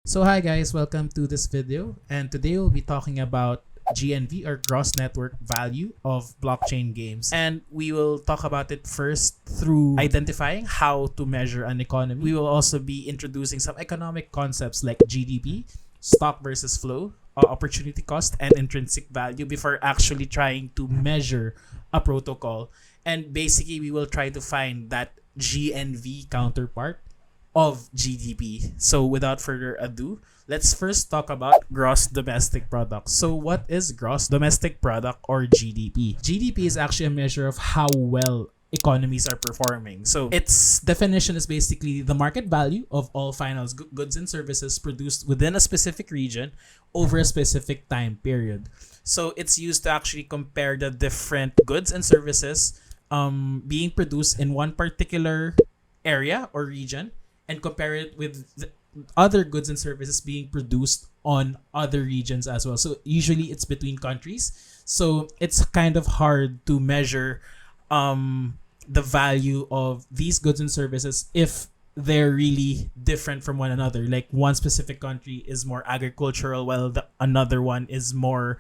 So hi guys, welcome to this video, and today we'll be talking about GNV, or gross network value of blockchain games. And we will talk about it first through identifying how to measure an economy. We will also be introducing some economic concepts like GDP, stock versus flow, opportunity cost, and intrinsic value before actually trying to measure a protocol. And basically, we will try to find that GNV counterpart of GDP. So without further ado, let's first talk about gross domestic product. So what is gross domestic product, or GDP? GDP is actually a measure of how well economies are performing. So its definition is basically the market value of all final goods and services produced within a specific region over a specific time period. So it's used to actually compare the different goods and services being produced in one particular area or region, and compare it with the other goods and services being produced on other regions as well. So usually it's between countries. So it's kind of hard to measure the value of these goods and services if they're really different from one another. Like one specific country is more agricultural while another one is more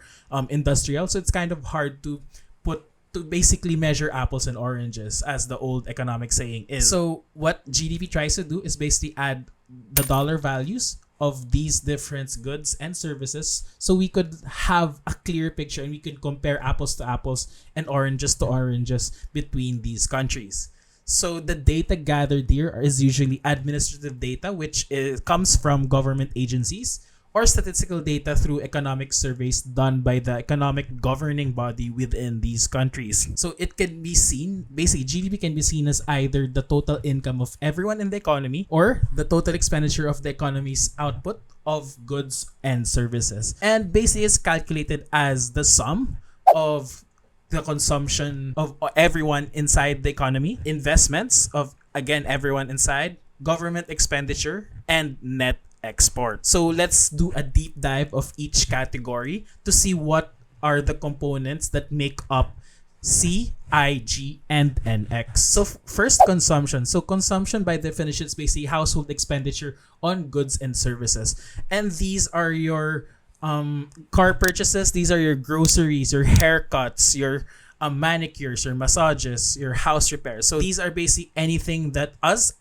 industrial. So it's kind of hard to basically measure apples and oranges, as the old economic saying is. So what GDP tries to do is basically add the dollar values of these different goods and services, so we could have a clear picture and we can compare apples to apples and oranges to oranges between these countries. So the data gathered here is usually administrative data, which comes from government agencies, or statistical data through economic surveys done by the economic governing body within these countries. So it can be seen, basically GDP can be seen as either the total income of everyone in the economy or the total expenditure of the economy's output of goods and services. And basically it's calculated as the sum of the consumption of everyone inside the economy, investments of, again, everyone inside, government expenditure, and net export. So let's do a deep dive of each category to see what are the components that make up C, I, G, and NX. So first, consumption. So consumption by definition is basically household expenditure on goods and services. And these are your car purchases, these are your groceries, your haircuts, your manicures, your massages, your house repairs. So these are basically anything that us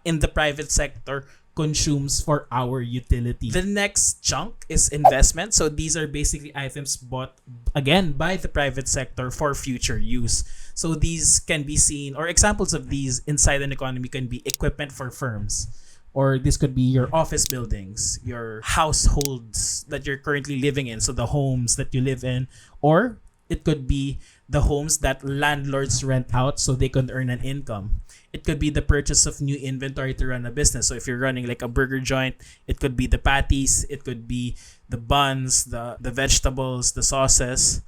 in the private sector consumes for our utility. The next chunk is investment. So these are basically items bought, again, by the private sector for future use. So these can be seen, or examples of these inside an economy can be equipment for firms, or this could be your office buildings, your households that you're currently living in, so the homes that you live in, or it could be the homes that landlords rent out so they can earn an income. It could be the purchase of new inventory to run a business. So if you're running like a burger joint, it could be the patties, it could be the buns, the vegetables, the sauces.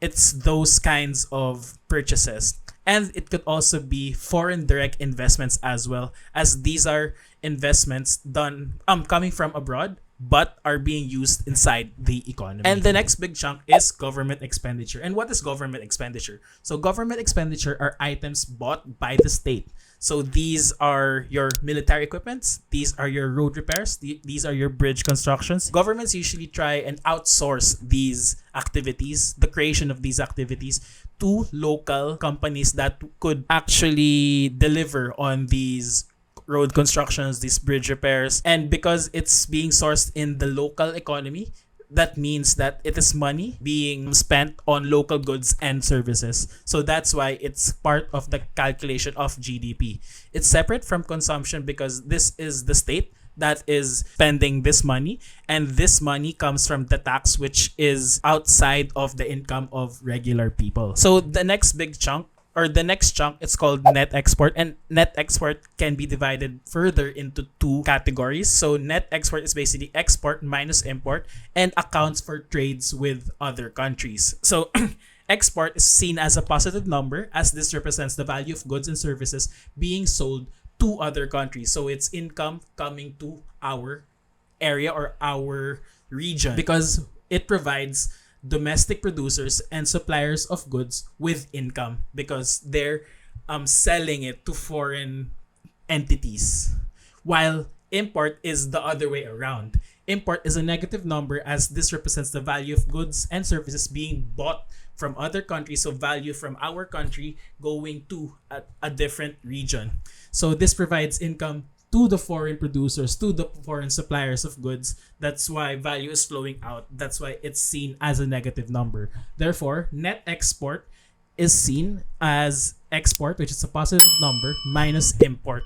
It's those kinds of purchases. And it could also be foreign direct investments as well, as these are investments done coming from abroad but are being used inside the economy. And the next big chunk is government expenditure. And what is government expenditure? So government expenditure are items bought by the state. So these are your military equipments, these are your road repairs, these are your bridge constructions. Governments usually try and outsource these activities, the creation of these activities, to local companies that could actually deliver on these road constructions, these bridge repairs. And because it's being sourced in the local economy, that means that it is money being spent on local goods and services. So that's why it's part of the calculation of GDP. It's separate from consumption because this is the state that is spending this money, and this money comes from the tax, which is outside of the income of regular people. So the next big chunk, or the next chunk, it's called net export. And net export can be divided further into two categories. So net export is basically export minus import and accounts for trades with other countries. So export is seen as a positive number, as this represents the value of goods and services being sold to other countries. So it's income coming to our area or our region, because it provides domestic producers and suppliers of goods with income because they're selling it to foreign entities, while Import is the other way around. Import is a negative number as this represents the value of goods and services being bought from other countries, so value from our country going to a different region. So this provides income to the foreign producers, to the foreign suppliers of goods. That's why value is flowing out. That's why it's seen as a negative number. Therefore, net export is seen as export, which is a positive number, minus import,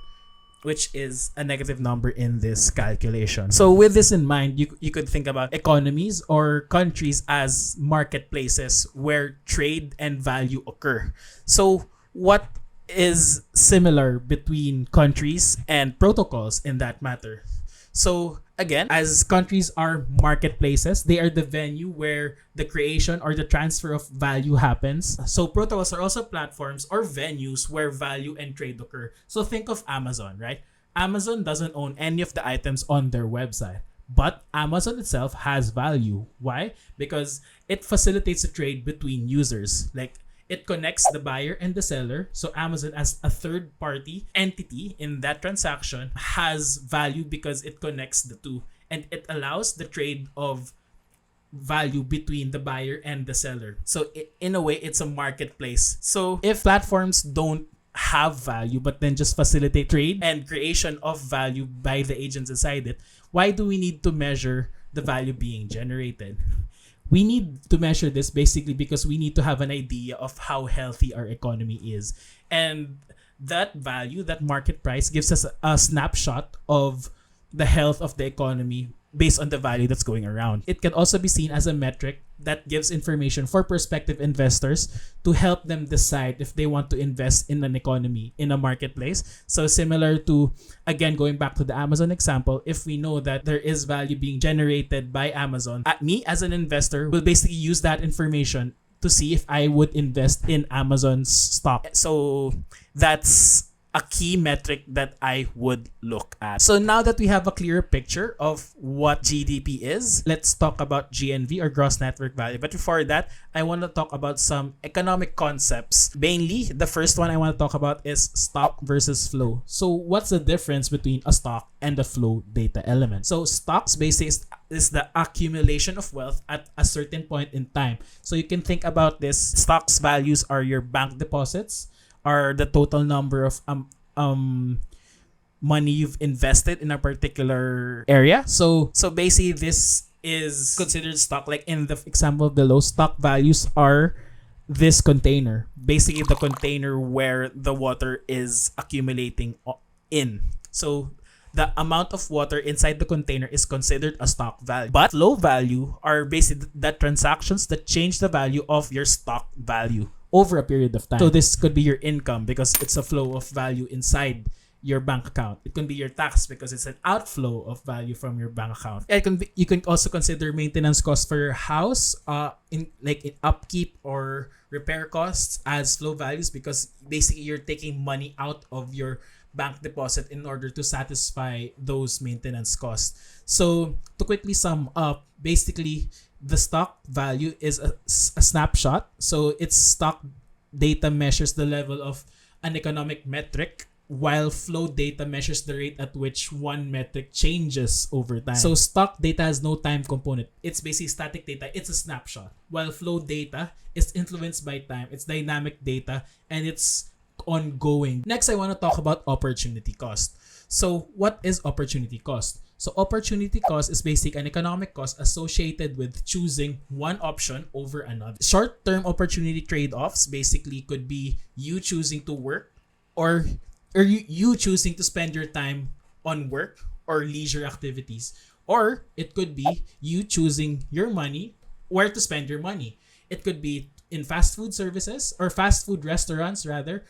which is a negative number in this calculation. So with this in mind, you could think about economies or countries as marketplaces where trade and value occur. So what is similar between countries and protocols in that matter? So again, as countries are marketplaces, they are the venue where the creation or the transfer of value happens. So protocols are also platforms or venues where value and trade occur. So think of Amazon, right? Amazon doesn't own any of the items on their website, but Amazon itself has value. Why? Because it facilitates the trade between users. Like, it connects the buyer and the seller. So Amazon as a third party entity in that transaction has value because it connects the two, and it allows the trade of value between the buyer and the seller. So in a way, it's a marketplace. So if platforms don't have value but then just facilitate trade and creation of value by the agents inside it, why do we need to measure the value being generated? We need to measure this basically because we need to have an idea of how healthy our economy is. And that value, that market price, gives us a snapshot of the health of the economy based on the value that's going around. It can also be seen as a metric that gives information for prospective investors to help them decide if they want to invest in an economy, in a marketplace. So similar to, again, going back to the Amazon example, if we know that there is value being generated by Amazon, me as an investor will basically use that information to see if I would invest in Amazon's stock. So that's a key metric that I would look at. So now that we have a clearer picture of what GDP is, let's talk about GNV or gross network value. But before that, I want to talk about some economic concepts. Mainly, the first one I want to talk about is stock versus flow. So what's the difference between a stock and a flow data element? So stocks basically is the accumulation of wealth at a certain point in time. So you can think about this. Stocks values are your bank deposits, are the total number of money you've invested in a particular area. So basically this is considered stock. Like in the example below, stock values are this container. Basically the container where the water is accumulating in. So the amount of water inside the container is considered a stock value. But flow value are basically the transactions that change the value of your stock value over a period of time. So this could be your income because it's a flow of value inside your bank account. It can be your tax because it's an outflow of value from your bank account. You can also consider maintenance costs for your house, in upkeep or repair costs as flow values because basically you're taking money out of your bank deposit in order to satisfy those maintenance costs. So to quickly sum up, basically the stock value is a snapshot. So its stock data measures the level of an economic metric, while flow data measures the rate at which one metric changes over time. So stock data has no time component. It's basically static data. It's a snapshot. While flow data is influenced by time. It's dynamic data and it's ongoing. Next, I want to talk about opportunity cost. So what is opportunity cost? So opportunity cost is basically an economic cost associated with choosing one option over another. Short-term opportunity trade-offs basically could be you choosing to work or you choosing to spend your time on work or leisure activities. Or it could be you choosing your money, where to spend your money. It could be in fast food services or fast food restaurants rather,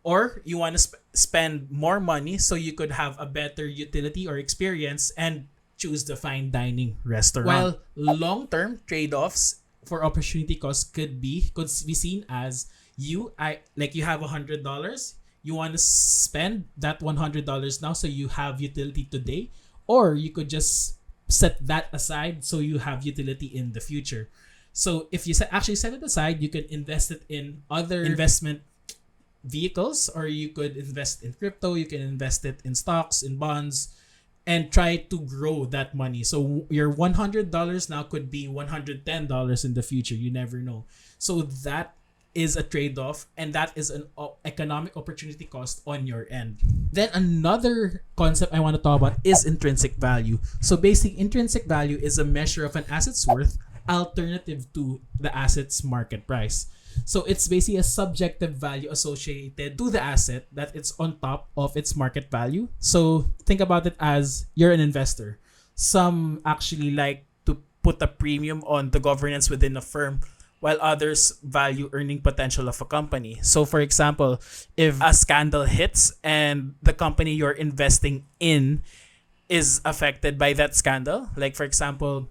or you want to spend more money so you could have a better utility or experience and choose the fine dining restaurant. While long-term trade-offs for opportunity cost could be seen as you have $100, you want to spend that $100 now so you have utility today, or you could just set that aside so you have utility in the future. So if you actually set it aside, you can invest it in other investment vehicles, or you could invest in crypto, you can invest it in stocks, in bonds, and try to grow that money. So your $100 now could be $110 in the future. You never know. So that is a trade-off, and that is an economic opportunity cost on your end. Then another concept I want to talk about is intrinsic value. So basic intrinsic value is a measure of an asset's worth alternative to the asset's market price. So it's basically a subjective value associated to the asset that it's on top of its market value. So think about it as you're an investor. Some actually like to put a premium on the governance within a firm, while others value earning potential of a company. So for example, if a scandal hits and the company you're investing in is affected by that scandal, like for example,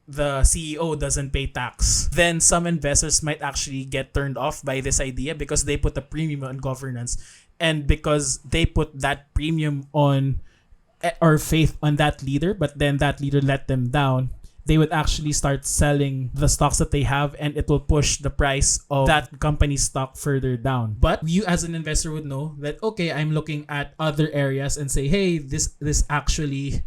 the CEO doesn't pay tax, then some investors might actually get turned off by this idea because they put a premium on governance. And because they put that premium on or faith on that leader, but then that leader let them down, they would actually start selling the stocks that they have, and it will push the price of that company's stock further down. But you as an investor would know that, okay, I'm looking at other areas and say, hey, this actually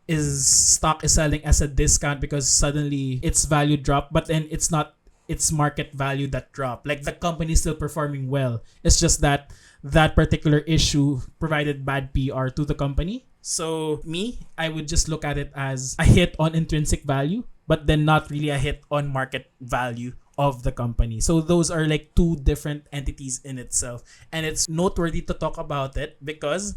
is stock is selling as a discount because suddenly its value dropped, but then it's not its market value that dropped. Like the company is still performing well. It's just that that particular issue provided bad PR to the company. So I would just look at it as a hit on intrinsic value, but then not really a hit on market value of the company. So those are like two different entities in itself. And it's noteworthy to talk about it because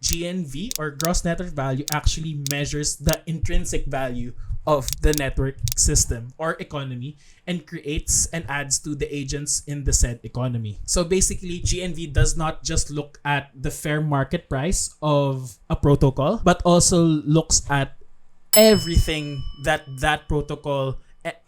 GNV, or gross network value, actually measures the intrinsic value of the network system or economy and creates and adds to the agents in the said economy. So basically, GNV does not just look at the fair market price of a protocol, but also looks at everything that protocol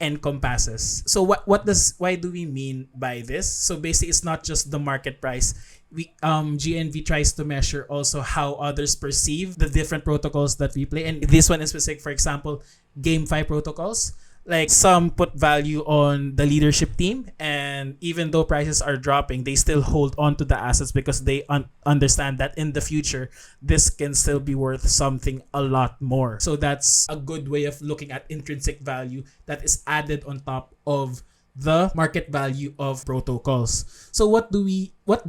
encompasses. So why do we mean by this? So basically, it's not just the market price. GNV tries to measure also how others perceive the different protocols that we play, and this one is specific. For example, GameFi protocols, like some put value on the leadership team, and even though prices are dropping, they still hold on to the assets because they understand that in the future this can still be worth something a lot more. So that's a good way of looking at intrinsic value that is added on top of the market value of protocols. So what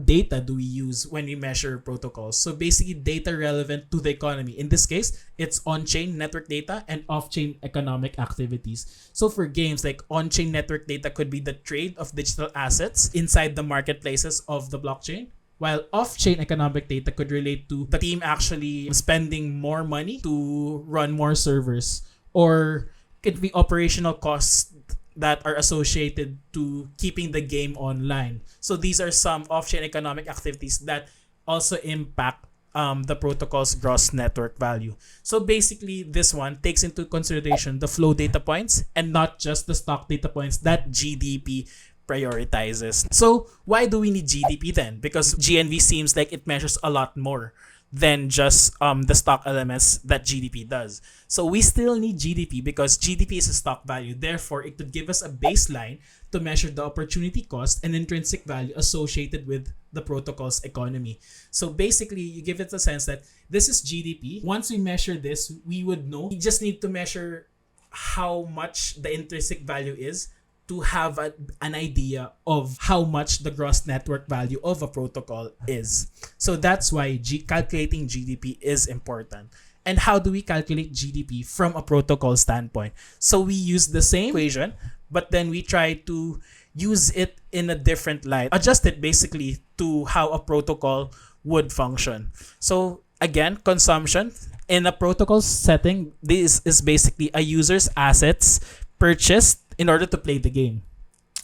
data do we use when we measure protocols? So basically data relevant to the economy. In this case, it's on-chain network data and off-chain economic activities. So for games, like on-chain network data could be the trade of digital assets inside the marketplaces of the blockchain, while off-chain economic data could relate to the team actually spending more money to run more servers, or it could be operational costs that are associated to keeping the game online. So these are some off-chain economic activities that also impact the protocol's gross network value. So basically, this one takes into consideration the flow data points and not just the stock data points that GDP prioritizes. So why do we need GDP then? Because GNV seems like it measures a lot more than just the stock elements that GDP does. So we still need GDP because GDP is a stock value. Therefore, it could give us a baseline to measure the opportunity cost and intrinsic value associated with the protocol's economy. So basically, you give it a sense that this is GDP. Once we measure this, we would know. We just need to measure how much the intrinsic value is to have an idea of how much the gross network value of a protocol is. So that's why calculating GDP is important. And how do we calculate GDP from a protocol standpoint? So we use the same equation, but then we try to use it in a different light, adjust it basically to how a protocol would function. So again, consumption in a protocol setting, this is basically a user's assets purchased in order to play the game.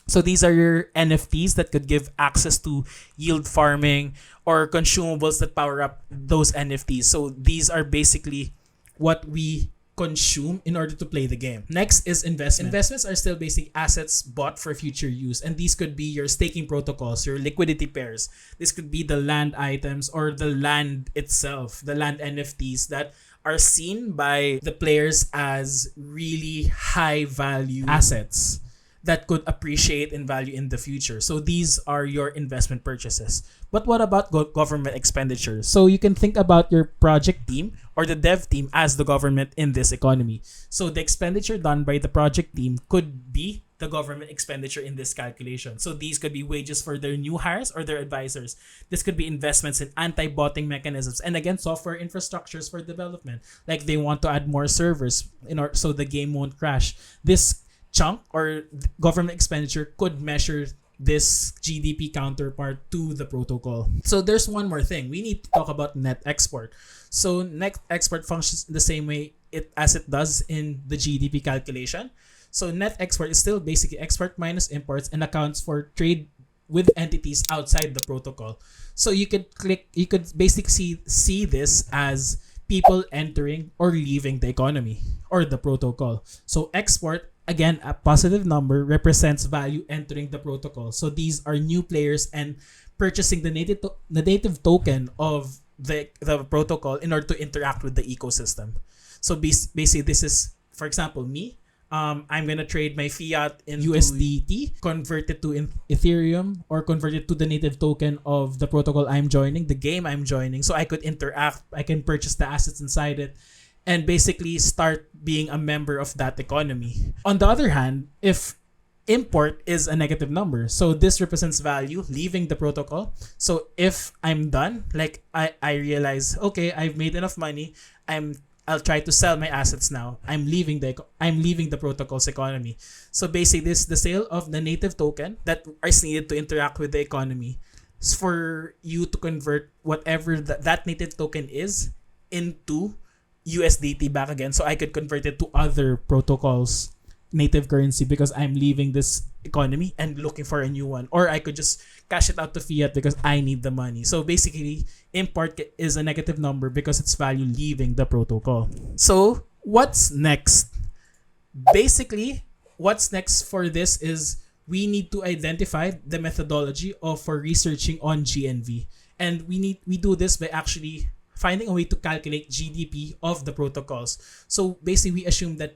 So these are your NFTs that could give access to yield farming or consumables that power up those NFTs. So these are basically what we consume in order to play the game. Next is investment. Investments are still basic assets bought for future use, and these could be your staking protocols, your liquidity pairs. This could be the land items or the land itself, the land NFTs that are seen by the players as really high value assets that could appreciate in value in the future. So these are your investment purchases. But what about government expenditures? So you can think about your project team or the dev team as the government in this economy. So the expenditure done by the project team could be the government expenditure in this calculation. So these could be wages for their new hires or their advisors. This could be investments in anti-botting mechanisms, and again, software infrastructures for development. Like they want to add more servers in order so the game won't crash. This chunk or government expenditure could measure this GDP counterpart to the protocol. So there's one more thing. We need to talk about net export. So net export functions the same way as it does in the GDP calculation. So net export is still basically export minus imports and accounts for trade with entities outside the protocol. So you could basically see this as people entering or leaving the economy or the protocol. So export, again, a positive number, represents value entering the protocol. So these are new players and purchasing the native token of the protocol in order to interact with the ecosystem. So basically, this is, for example, me. I'm gonna trade my fiat in USDT, convert it to Ethereum, or convert it to the native token of the protocol I'm joining, the game I'm joining, so I could interact. I can purchase the assets inside it, and basically start being a member of that economy. On the other hand, if import is a negative number, so this represents value leaving the protocol. So if I'm done, like I realize, okay, I've made enough money, I'll try to sell my assets now. I'm leaving the protocol's economy. So basically, this the sale of the native token that is needed to interact with the economy for you to convert whatever that native token is into USDT back again. So I could convert it to other protocols' native currency because I'm leaving this economy and looking for a new one. Or I could just cash it out to fiat because I need the money. So basically, import is a negative number because it's value leaving the protocol. So what's next? Basically, what's next for this is we need to identify the methodology for researching on GNV. And we do this by actually finding a way to calculate GDP of the protocols. So basically, we assume that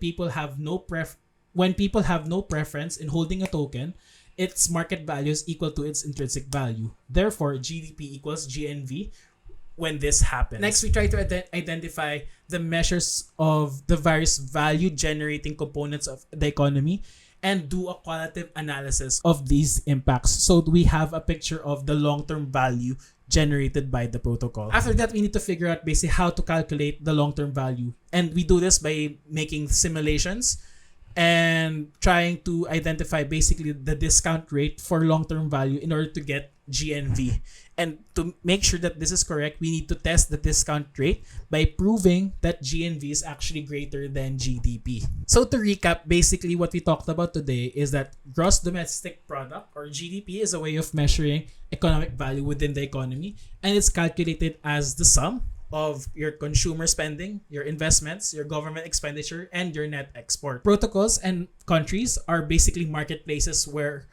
when people have no preference in holding a token, its market value is equal to its intrinsic value. Therefore, GDP equals GNV when this happens. Next, we try to identify the measures of the various value-generating components of the economy and do a qualitative analysis of these impacts so we have a picture of the long-term value generated by the protocol. After that, we need to figure out basically how to calculate the long-term value. And we do this by making simulations and trying to identify basically the discount rate for long-term value in order to get GNV. And to make sure that this is correct, we need to test the discount rate by proving that GNV is actually greater than GDP. So to recap, basically what we talked about today is that gross domestic product or GDP is a way of measuring economic value within the economy, and it's calculated as the sum of your consumer spending, your investments, your government expenditure, and your net export. Protocols and countries are basically marketplaces where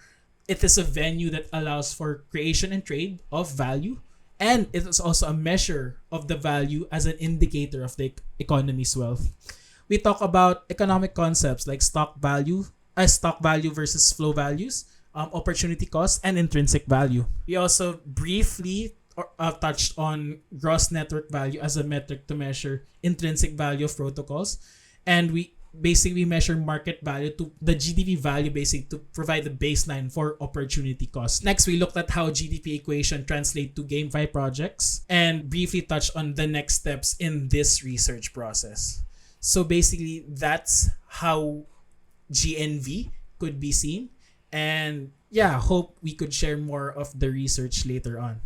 it is a venue that allows for creation and trade of value, and it is also a measure of the value as an indicator of the economy's wealth. We talk about economic concepts like stock value versus flow values, opportunity cost, and intrinsic value. We also briefly touched on gross network value as a metric to measure intrinsic value of protocols, and we basically measure market value to the GDP value basically to provide the baseline for opportunity cost. Next, we looked at how GDP equation translate to GameFi projects and briefly touched on the next steps in this research process. So basically, that's how GNV could be seen, and yeah, hope we could share more of the research later on.